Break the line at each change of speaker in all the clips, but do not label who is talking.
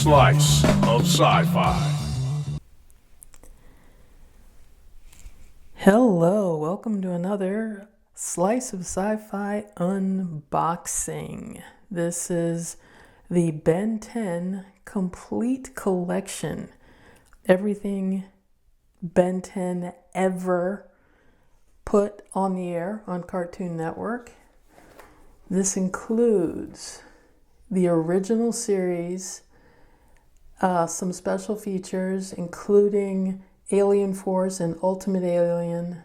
Slice of SciFi.
Hello, welcome to another Slice of Sci-Fi unboxing. This is the Ben 10 complete collection. Everything Ben 10 ever put on the air on Cartoon Network. This includes the original series, some special features, including Alien Force and Ultimate Alien.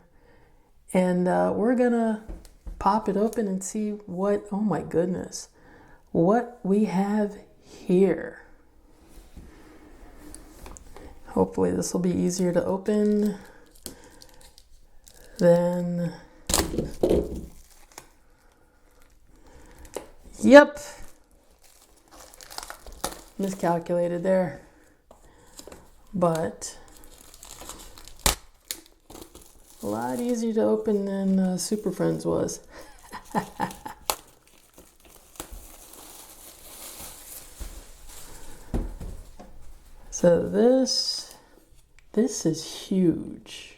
And we're gonna pop it open and see what, oh my goodness, what we have here. Hopefully this will be easier to open than... Yep. Miscalculated there. But a lot easier to open than Super Friends was. So this is huge.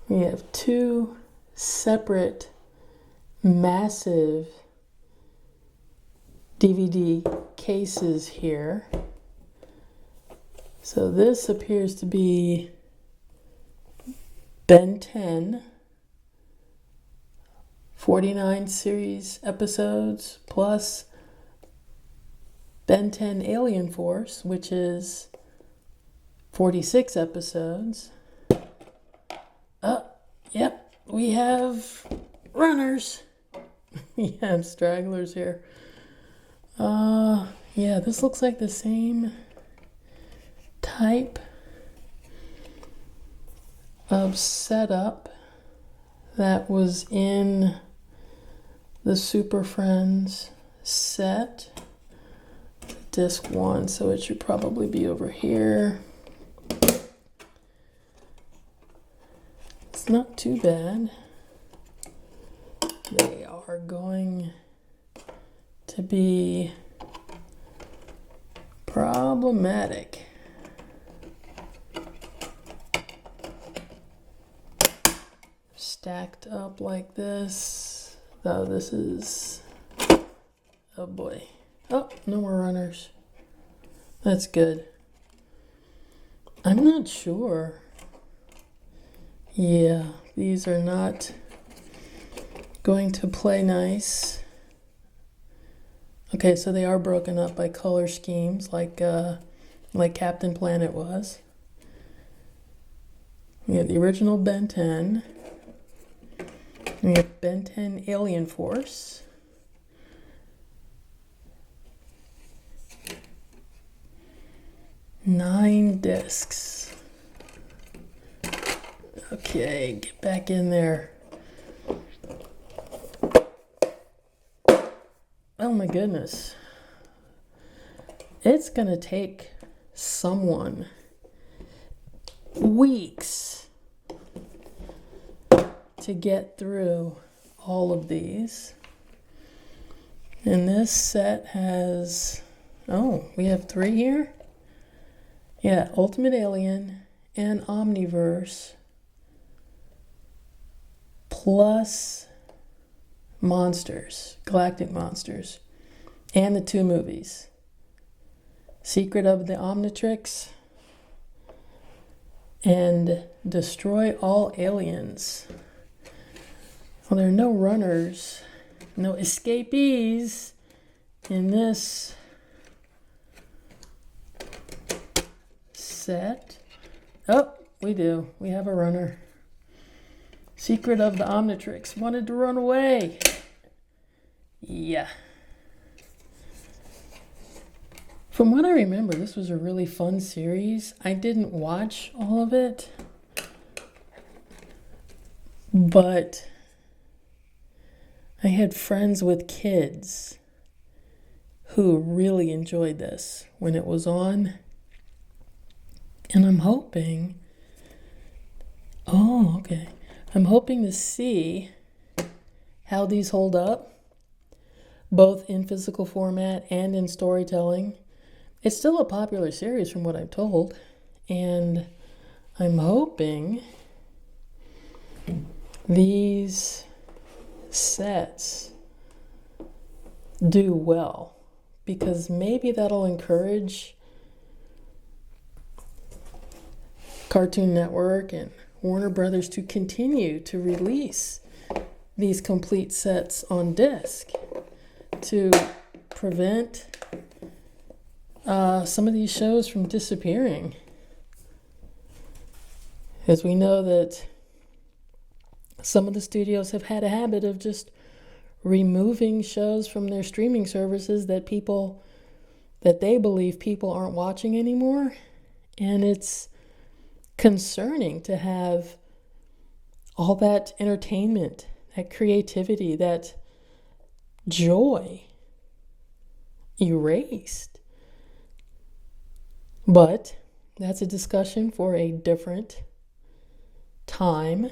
We have two separate massive DVD cases here. So this appears to be Ben 10, 49 series episodes, plus Ben 10 Alien Force, which is 46 episodes. Yep, we have runners. We have stragglers here. Yeah, this looks like the same type of setup that was in the Super Friends set. Disc 1, so it should probably be over here. It's not too bad. They are going to be problematic. Stacked up like this. Though this is... Oh boy. Oh, no more runners. That's good. I'm not sure. Yeah, these are not going to play nice. Okay, so they are broken up by color schemes, like Captain Planet was. We have the original Ben 10. We have Ben 10 Alien Force. Nine discs. Okay, get back in there. Oh my goodness. It's gonna take someone weeks to get through all of these. And this set has, oh, we have three here? Yeah, Ultimate Alien and Omniverse, plus Monsters, Galactic Monsters, and the two movies, Secret of the Omnitrix and Destroy All Aliens. Well, there are no runners, no escapees in this set. Oh, we do. We have a runner. Secret of the Omnitrix wanted to run away. Yeah. From what I remember, this was a really fun series. I didn't watch all of it, but I had friends with kids who really enjoyed this when it was on. And I'm hoping, oh, okay. I'm hoping to see how these hold up, both in physical format and in storytelling. It's still a popular series from what I'm told, and I'm hoping these sets do well, because maybe that'll encourage Cartoon Network and Warner Brothers to continue to release these complete sets on disc to prevent some of these shows from disappearing. As we know that some of the studios have had a habit of just removing shows from their streaming services that they believe people aren't watching anymore. And it's concerning to have all that entertainment, that creativity, that joy erased. But that's a discussion for a different time.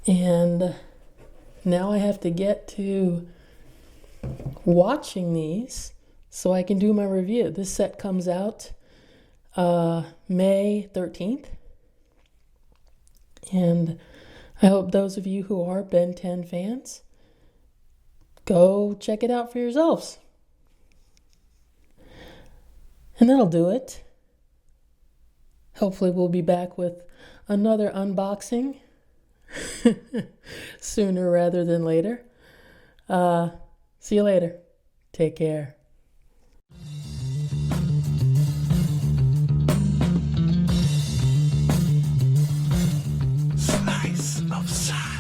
And now I have to get to watching these so I can do my review. This set comes out May 13th. And I hope those of you who are Ben 10 fans go check it out for yourselves. And that'll do it. Hopefully we'll be back with another unboxing sooner rather than later. See you later. Take care.
Slice of SciFi.